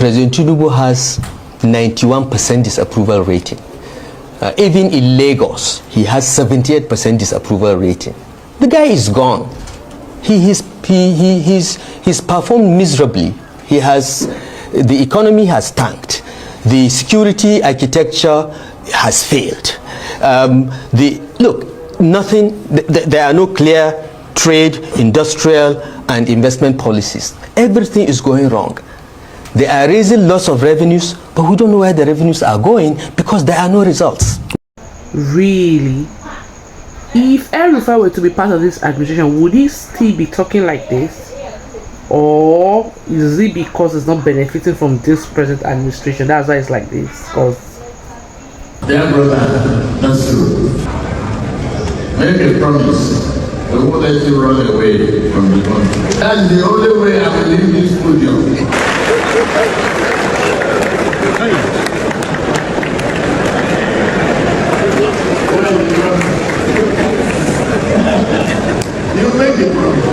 President Tinubu has 91% disapproval rating. Even in Lagos, he has 78% disapproval rating. The guy is gone. He's performed miserably. The economy has tanked. The security architecture has failed. There are no clear trade, industrial, and investment policies. Everything is going wrong. They are raising lots of revenues, but we don't know where the revenues are going because there are no results. Really? If El-Rufai were to be part of this administration, would he still be talking like this? Or is it because it's not benefiting from this present administration? That's why it's like this? Because dear brother, that's true. Make a promise. We won't let you run away from the country. That's the only way I will leave this studio. You make the promise.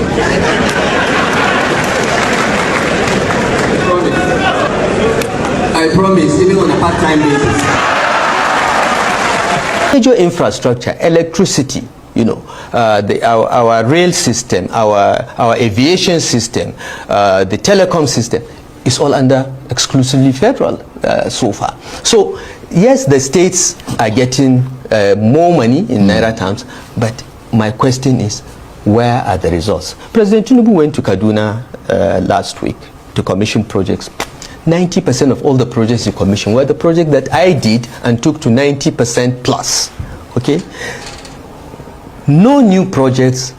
I promise, even on a part-time basis. Major infrastructure, electricity, our rail system, our aviation system, the telecom system is all under exclusively federal so far. So yes, the states are getting more money in Naira terms, but my question is, where are the results? President Tinubu went to Kaduna last week to commission projects. 90% of all the projects he commissioned were the project that I did and took to 90% plus. Okay? No new projects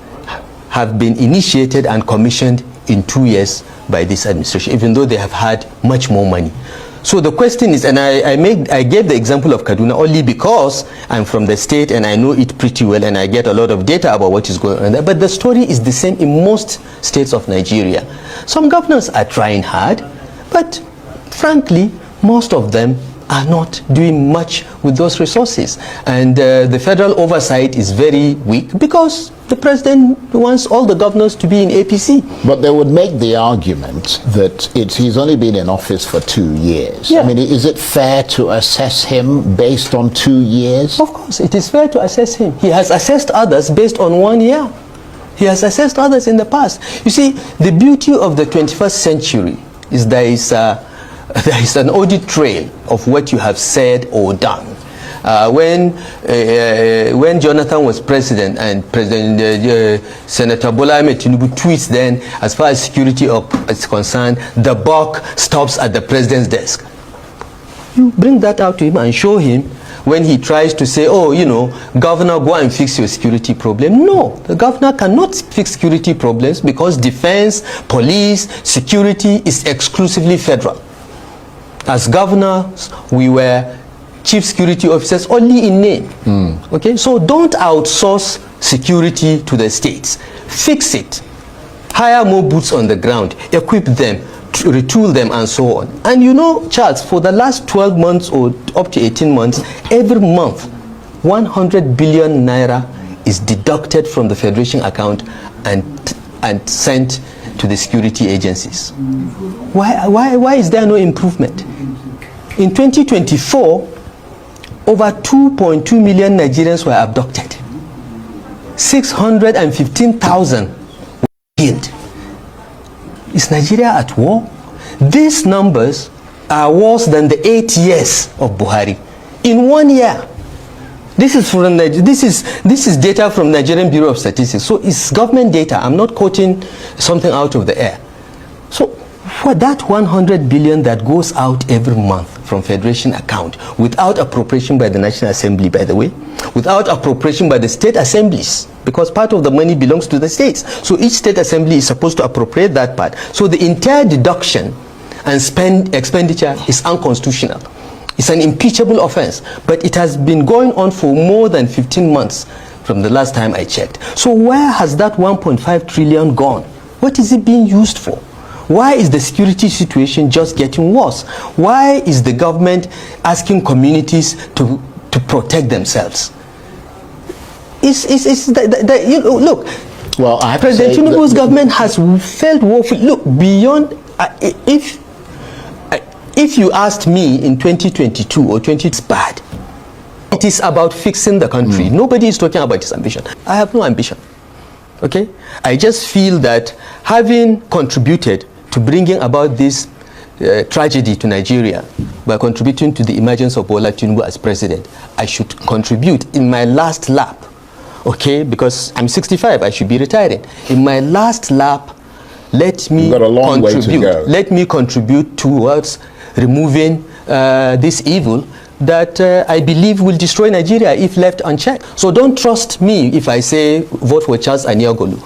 have been initiated and commissioned in 2 years by this administration, even though they have had much more money. So the question is, and I gave the example of Kaduna only because I'm from the state and I know it pretty well and I get a lot of data about what is going on there. But the story is the same in most states of Nigeria. Some governors are trying hard, but frankly, most of them are not doing much with those resources. And the federal oversight is very weak because the president wants all the governors to be in APC. But they would make the argument that he's only been in office for 2 years. Yeah. I mean, is it fair to assess him based on 2 years? Of course, it is fair to assess him. He has assessed others based on 1 year. He has assessed others in the past. You see, the beauty of the 21st century is there is an audit trail of what you have said or done. When Jonathan was president and Senator Bola Ahmed Tinubu tweets then, as far as security is concerned, the buck stops at the president's desk. You bring that out to him and show him when he tries to say, oh, governor, go and fix your security problem. No, the governor cannot fix security problems because defense, police, security is exclusively federal. As governors, we were chief security officers only in name. Okay, so don't outsource security to the states. Fix it. Hire more boots on the ground. Equip them, retool them, and so on. And Charles, for the last 12 months or up to 18 months, every month, 100 billion naira is deducted from the federation account and sent to the security agencies. Why is there no improvement? In 2024, over 2.2 million Nigerians were abducted. 615,000 were killed. Is Nigeria at war? These numbers are worse than the 8 years of Buhari. In 1 year. This is data from Nigerian Bureau of Statistics. So it's government data. I'm not quoting something out of the air. So for that 100 billion that goes out every month from federation account without appropriation by the National Assembly, by the way, without appropriation by the state assemblies, because part of the money belongs to the states. So each state assembly is supposed to appropriate that part. So the entire deduction and expenditure is unconstitutional. It's an impeachable offense, but it has been going on for more than 15 months from the last time I checked. So where has that 1.5 trillion gone? What is it being used for? Why is the security situation just getting worse? Why is the government asking communities to protect themselves? Look, well, President Tinubu's government has failed woefully. Look, beyond, If you asked me in 2022 or 20, it's bad. It is about fixing the country. Nobody is talking about his ambition. I have no ambition. Okay? I just feel that having contributed to bringing about this tragedy to Nigeria by contributing to the emergence of Bola Tinubu as president, I should contribute in my last lap. Okay? Because I'm 65, I should be retiring. In my last lap, let me got a long way to go. Let me contribute towards removing this evil that I believe will destroy Nigeria if left unchecked. So don't trust me if I say vote for Charles Aniagolu.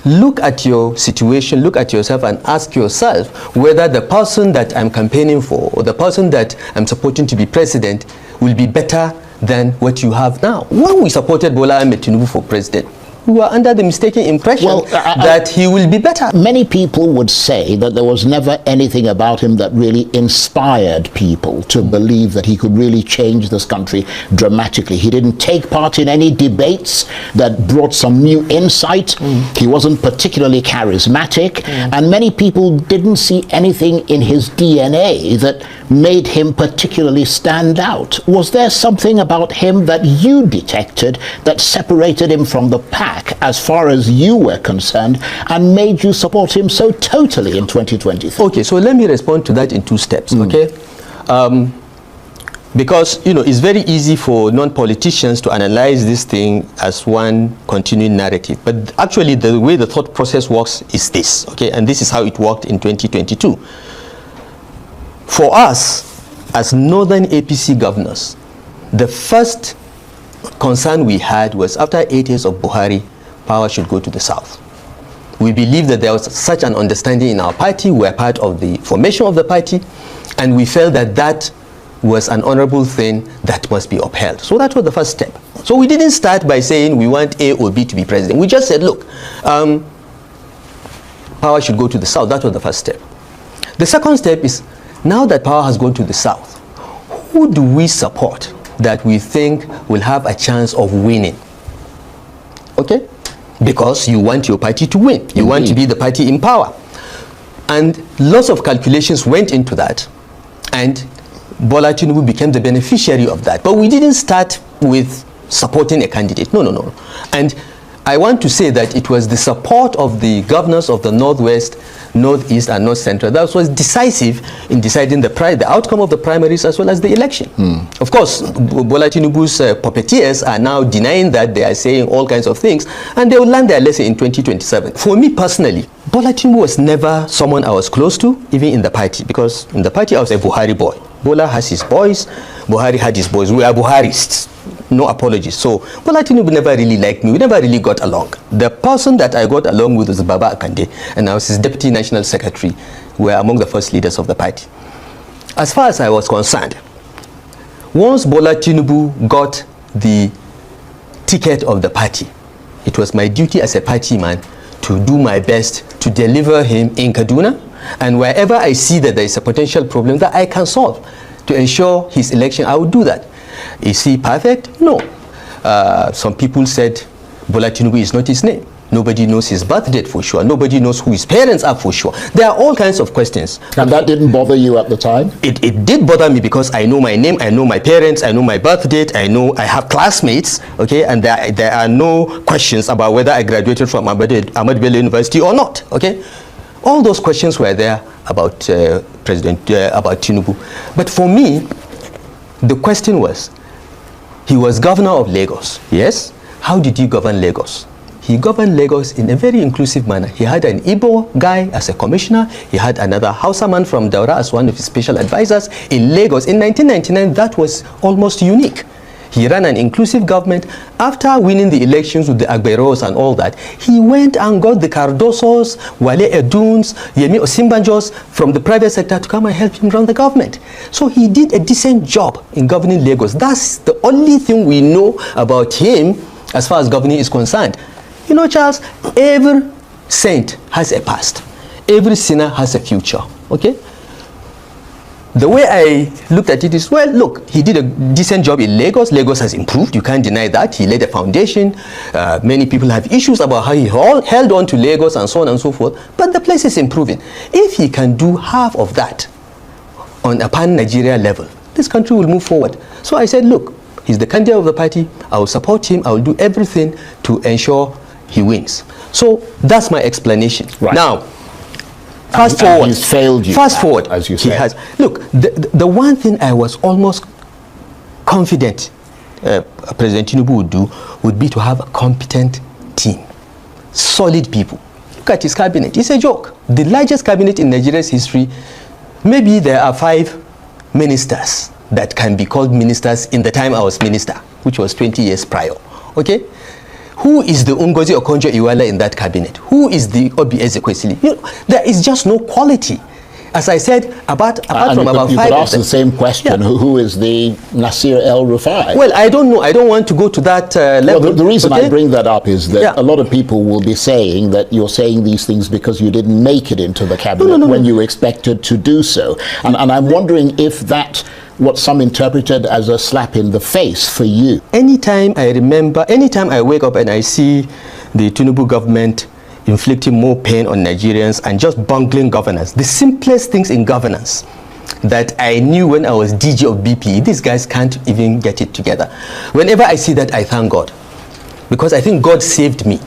Look at your situation, look at yourself and ask yourself whether the person that I'm campaigning for or the person that I'm supporting to be president will be better than what you have now. When we supported Bola Ahmed Tinubu for president, we were under the mistaken impression that he will be better. Many people would say that there was never anything about him that really inspired people to believe that he could really change this country dramatically. He didn't take part in any debates that brought some new insight. He wasn't particularly charismatic, and many people didn't see anything in his DNA that made him particularly stand out. Was there something about him that you detected that separated him from the pack as far as you were concerned and made you support him so totally in 2023? Okay, so let me respond to that in two steps, okay? Because, you know, it's very easy for non-politicians to analyze this thing as one continuing narrative. But actually, the way the thought process works is this, okay? And this is how it worked in 2022. For us, as northern APC governors, the first concern we had was after 8 years of Buhari, power should go to the south. We believe that there was such an understanding in our party. We were part of the formation of the party, and we felt that that was an honorable thing that must be upheld. So that was the first step. So we didn't start by saying we want A or B to be president. We just said, look, power should go to the south. That was the first step. The second step is, now that power has gone to the south, who do we support that we think will have a chance of winning? Okay? Because you want your party to win. You want to be the party in power. And lots of calculations went into that. And Bola Tinubu became the beneficiary of that. But we didn't start with supporting a candidate. No, no, no. And I want to say that it was the support of the governors of the Northwest, Northeast, and North Central that was decisive in deciding the outcome of the primaries as well as the election. Of course, Bola Tinubu's puppeteers are now denying that. They are saying all kinds of things, and they will learn their lesson in 2027. For me personally, Bola Tinubu was never someone I was close to, even in the party, because in the party I was a Buhari boy. Bola has his boys, Buhari had his boys. We are Buharists. No apologies. So Bola Tinubu never really liked me. We never really got along. The person that I got along with was Baba Akande, and I was his deputy national secretary. We were among the first leaders of the party. As far as I was concerned, once Bola Tinubu got the ticket of the party, it was my duty as a party man to do my best to deliver him in Kaduna, and wherever I see that there is a potential problem that I can solve to ensure his election, I would do that. Is he perfect? No. Some people said Bola Tinubu is not his name. Nobody knows his birth date for sure. Nobody knows who his parents are for sure. There are all kinds of questions. And that didn't bother you at the time? It did bother me because I know my name, I know my parents, I know my birth date, I know I have classmates, okay, and there are no questions about whether I graduated from Ahmad Bello University or not, okay. All those questions were there about about Tinubu. But for me, the question was, he was governor of Lagos, yes? How did he govern Lagos? He governed Lagos in a very inclusive manner. He had an Igbo guy as a commissioner. He had another Hausa man from Daura as one of his special advisors. In Lagos, in 1999, that was almost unique. He ran an inclusive government. After winning the elections with the Agberos and all that, he went and got the Cardosos, Wale Eduns, Yemi Osinbanjos from the private sector to come and help him run the government. So he did a decent job in governing Lagos. That's the only thing we know about him as far as governing is concerned. You know, Charles, every saint has a past. Every sinner has a future, okay? The way I looked at it is, well, look, he did a decent job in Lagos. Lagos has improved. You can't deny that. He laid a foundation. Many people have issues about how he held on to Lagos and so on and so forth. But the place is improving. If he can do half of that, on a pan-Nigeria level, this country will move forward. So I said, look, he's the candidate of the party. I will support him. I will do everything to ensure he wins. So that's my explanation. Right. Now, fast forward. He's failed you. Fast forward. As you he said. has. Look, the one thing I was almost confident President Tinubu would do would be to have a competent team, solid people. Look at his cabinet. It's a joke. The largest cabinet in Nigeria's history. Maybe there are 5 ministers that can be called ministers in the time I was minister, which was 20 years prior. Okay? Who is the Ngozi Okonjo-Iweala in that cabinet? Who is the Obi Ezekwesili? You know, there is just no quality. As I said, apart from about 5 you could of ask them. the same question. Yeah. Who is the Nasir El-Rufai? Well, I don't know. I don't want to go to that level. Well, the reason okay? I bring that up is that Yeah. a lot of people will be saying that you're saying these things because you didn't make it into the cabinet when you expected to do so. And I'm wondering if that, what some interpreted as a slap in the face for you. Anytime I wake up and I see the Tinubu government inflicting more pain on Nigerians and just bungling governance, the simplest things in governance that I knew when I was DG of BP, these guys can't even get it together. Whenever I see that, I thank God, because I think God saved me.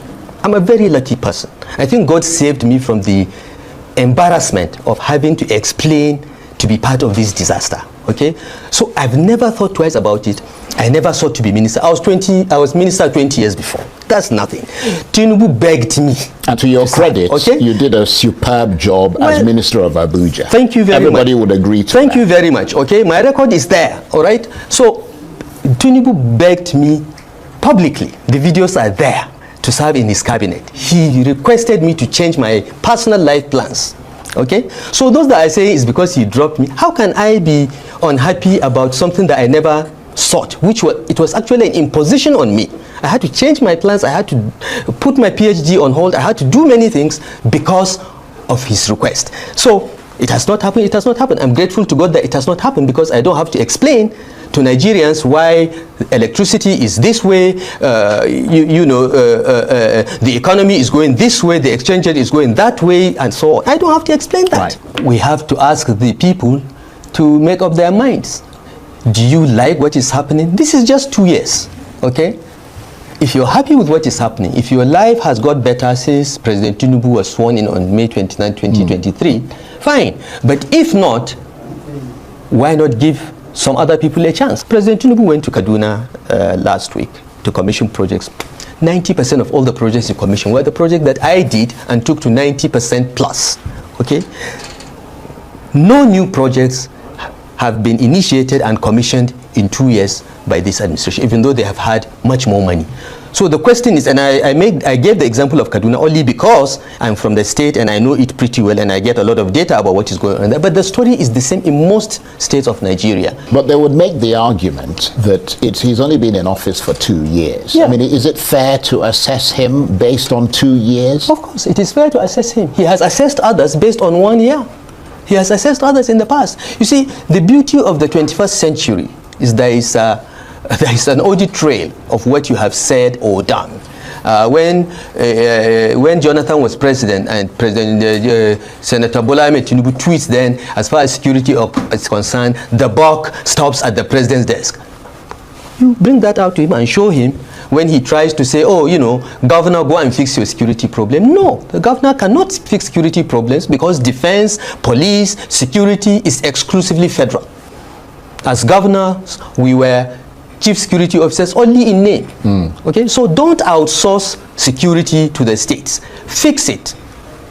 I'm a very lucky person. I think God saved me from the embarrassment of having to explain to be part of this disaster. Okay, so I've never thought twice about it. I never sought to be minister. I was minister 20 years before. That's nothing. Tinubu begged me. And to your credit, okay? you did a superb job as Minister of Abuja. Thank you very much. Everybody would agree to Thank that. you very much. Okay, my record is there. All right. So Tinubu begged me publicly. The videos are there to serve in his cabinet. He requested me to change my personal life plans. Okay, so those that I say is because he dropped me. How can I be unhappy about something that I never sought, it was actually an imposition on me? I had to change my plans. I had to put my PhD on hold. I had to do many things because of his request. So it has not happened. It has not happened. I'm grateful to God that it has not happened, because I don't have to explain to Nigerians why electricity is this way, the economy is going this way, the exchange rate is going that way, and so on. I don't have to explain that. Right. We have to ask the people to make up their minds. Do you like what is happening? This is just 2 years, okay? If you're happy with what is happening, if your life has got better since President Tinubu was sworn in on May 29, 2023, fine. But if not, why not give some other people a chance? President Tinubu went to Kaduna last week to commission projects. 90% of all the projects he commissioned were the project that I did and took to 90% plus, okay? No new projects have been initiated and commissioned in 2 years by this administration, even though they have had much more money. So the question is, and I gave the example of Kaduna only because I'm from the state and I know it pretty well and I get a lot of data about what is going on there. But the story is the same in most states of Nigeria. But they would make the argument that he's only been in office for 2 years. Yeah. I mean, is it fair to assess him based on 2 years? Of course, it is fair to assess him. He has assessed others based on 1 year. He has assessed others in the past. You see, the beauty of the 21st century is there is an audit trail of what you have said or done. When Jonathan was president and Senator Bola Ahmed Tinubu tweets then, as far as security is concerned, the buck stops at the president's desk. You bring that out to him and show him when he tries to say, oh, governor, go and fix your security problem. No, the governor cannot fix security problems because defense, police, security is exclusively federal. As governors, we were chief security officers only in name. Okay, so don't outsource security to the states. Fix it.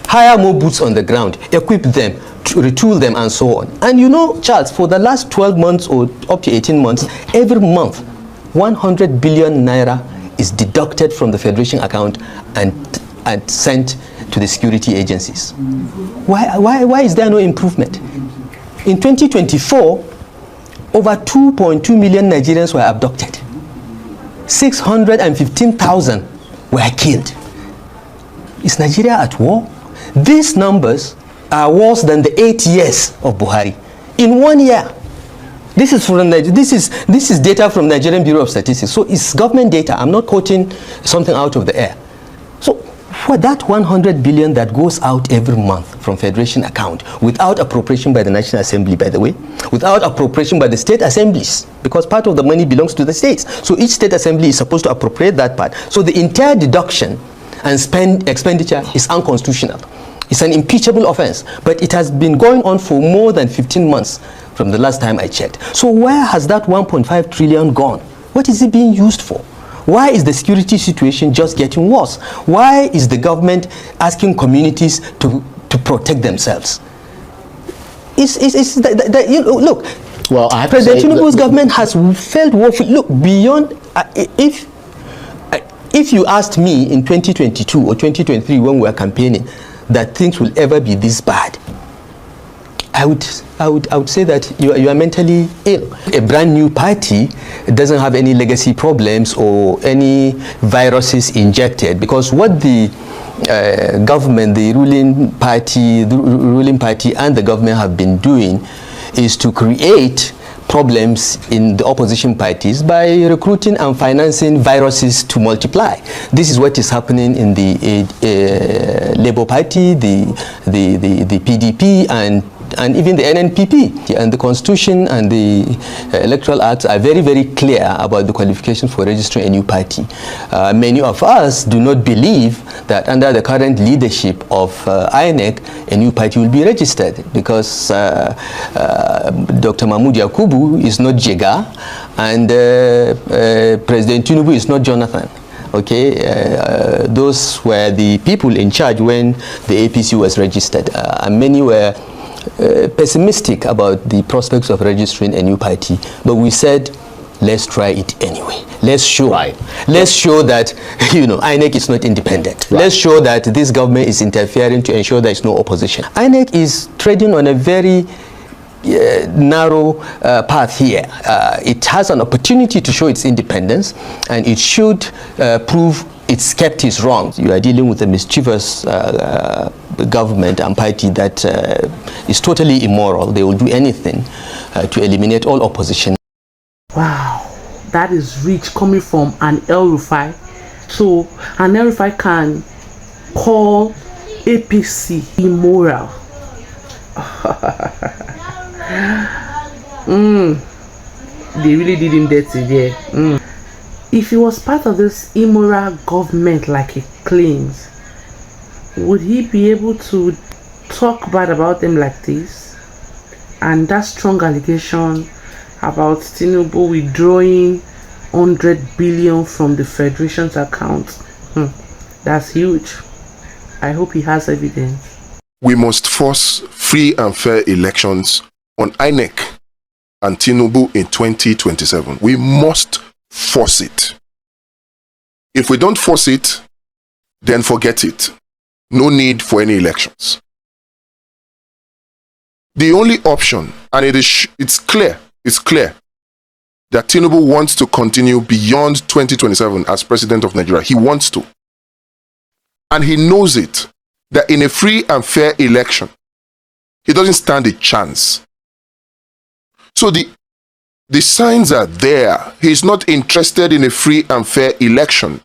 Hire more boots on the ground. Equip them, retool them, and so on. And Charles, for the last 12 months or up to 18 months, every month, 100 billion naira is deducted from the federation account and sent to the security agencies. Why is there no improvement? In 2024, over 2.2 million Nigerians were abducted. 615,000 were killed. Is Nigeria at war? These numbers are worse than the 8 years of Buhari. In 1 year. This is data from Nigerian Bureau of Statistics. So it's government data. I'm not quoting something out of the air. So For that 100 billion that goes out every month from Federation account, without appropriation by the National Assembly, by the way, without appropriation by the state assemblies, because part of the money belongs to the states. So each state assembly is supposed to appropriate that part. So the entire deduction and expenditure is unconstitutional. It's an impeachable offense, but it has been going on for more than 15 months from the last time I checked. So where has that 1.5 trillion gone? What is it being used for? Why is the security situation just getting worse? Why is the government asking communities to protect themselves? Look, well, I have President to say Tinubu's government has failed woefully. Look, beyond, if you asked me in 2022 or 2023 when we were campaigning that things will ever be this bad, I would say that you are mentally ill. A brand new party doesn't have any legacy problems or any viruses injected, because what the government, the ruling party and the government have been doing is to create problems in the opposition parties by recruiting and financing viruses to multiply. This is what is happening in the Labour Party, the PDP, and even the NNPP. And the Constitution and the Electoral Acts are very, very clear about the qualifications for registering a new party. Many of us do not believe that under the current leadership of INEC, a new party will be registered, because Dr. Mahmoud Yakubu is not Jega, and President Tinubu is not Jonathan. Okay, those were the people in charge when the APC was registered, and many were pessimistic about the prospects of registering a new party, but we said, let's try it anyway. Let's show that INEC is not independent. Let's show that this government is interfering to ensure there is no opposition. INEC is treading on a very narrow path here. It has an opportunity to show its independence, and it should prove its skeptics wrong. You are dealing with a mischievous government and party that is totally immoral. They will do anything to eliminate all opposition. Wow, that is rich coming from an El-Rufai. So an El-Rufai can call APC immoral. They really did him dirty there. If he was part of this immoral government like he claims, would he be able to talk bad about them like this? And that strong allegation about Tinubu withdrawing 100 billion from the Federation's account, that's huge. I hope he has evidence. We must force free and fair elections on INEC and Tinubu in 2027. We must force it. If we don't force it, then forget it. No need for any elections. The only option, and it's clear that Tinubu wants to continue beyond 2027 as president of Nigeria. He wants to. And he knows it, that in a free and fair election, he doesn't stand a chance. So the signs are there. He's not interested in a free and fair election.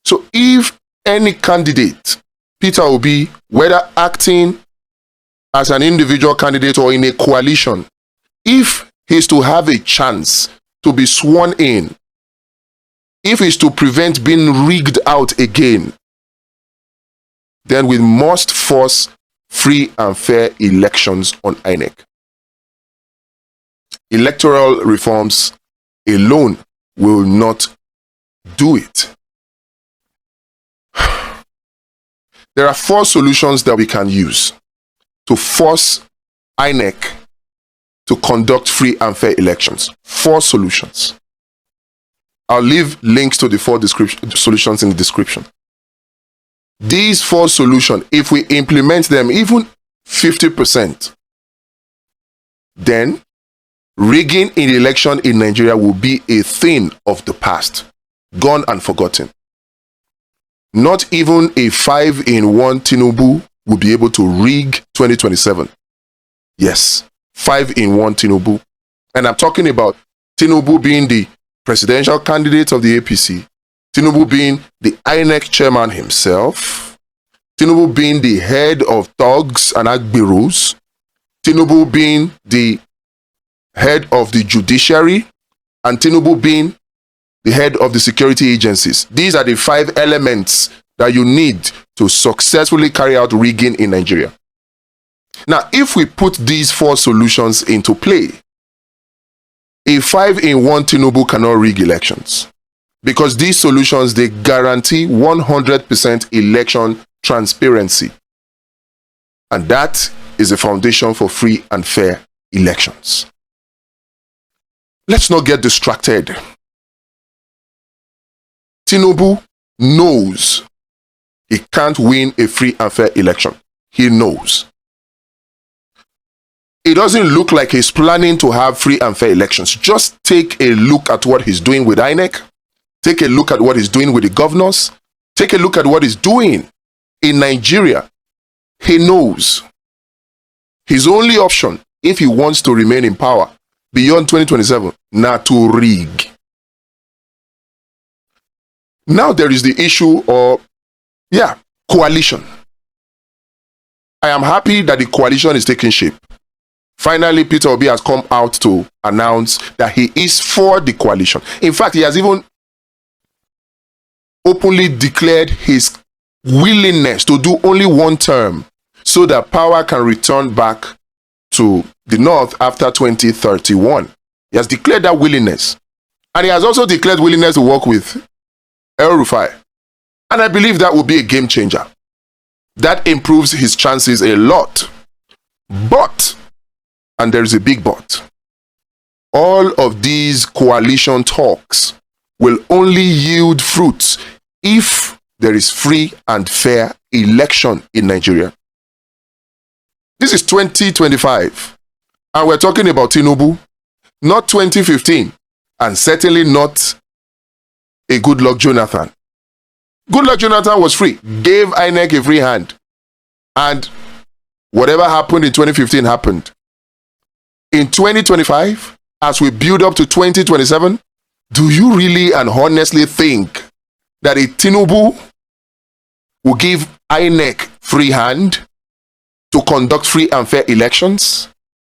So if any candidate, Peter Obi, whether acting as an individual candidate or in a coalition, if he's to have a chance to be sworn in, if he's to prevent being rigged out again, then we must force free and fair elections on INEC. Electoral reforms alone will not do it. There are 4 solutions that we can use to force INEC to conduct free and fair elections. 4 solutions. I'll leave links to the 4 solutions in the description. These 4 solutions, if we implement them even 50%, then rigging in the election in Nigeria will be a thing of the past, gone and forgotten. Not even a 5-in-1 Tinubu will be able to rig 2027. Yes, 5-in-1 Tinubu. And I'm talking about Tinubu being the presidential candidate of the APC, Tinubu being the INEC chairman himself, Tinubu being the head of thugs and agbiros, Tinubu being the head of the judiciary, and Tinubu being the head of the security agencies. These are the 5 elements that you need to successfully carry out rigging in Nigeria. Now, if we put these 4 solutions into play, a 5-in-1 Tinubu cannot rig elections, because these solutions, they guarantee 100% election transparency. And that is the foundation for free and fair elections. Let's not get distracted. Tinubu knows he can't win a free and fair election. He knows. It doesn't look like he's planning to have free and fair elections. Just take a look at what he's doing with INEC. Take a look at what he's doing with the governors. Take a look at what he's doing in Nigeria. He knows his only option, if he wants to remain in power beyond 2027, now to rig. Now there is the issue of, coalition. I am happy that the coalition is taking shape. Finally, Peter Obi has come out to announce that he is for the coalition. In fact, he has even openly declared his willingness to do only 1 term so that power can return back to the north after 2031. He has declared that willingness. And he has also declared willingness to work with El-Rufai. And I believe that will be a game changer. That improves his chances a lot. But, and there is a big but, all of these coalition talks will only yield fruits if there is free and fair election in Nigeria. This is 2025, and we're talking about Tinubu, not 2015, and certainly not a Goodluck Jonathan. Goodluck Jonathan was free, gave INEC a free hand, and whatever happened in 2015 happened. In 2025, as we build up to 2027, do you really and honestly think that a Tinubu will give INEC free hand to conduct free and fair elections?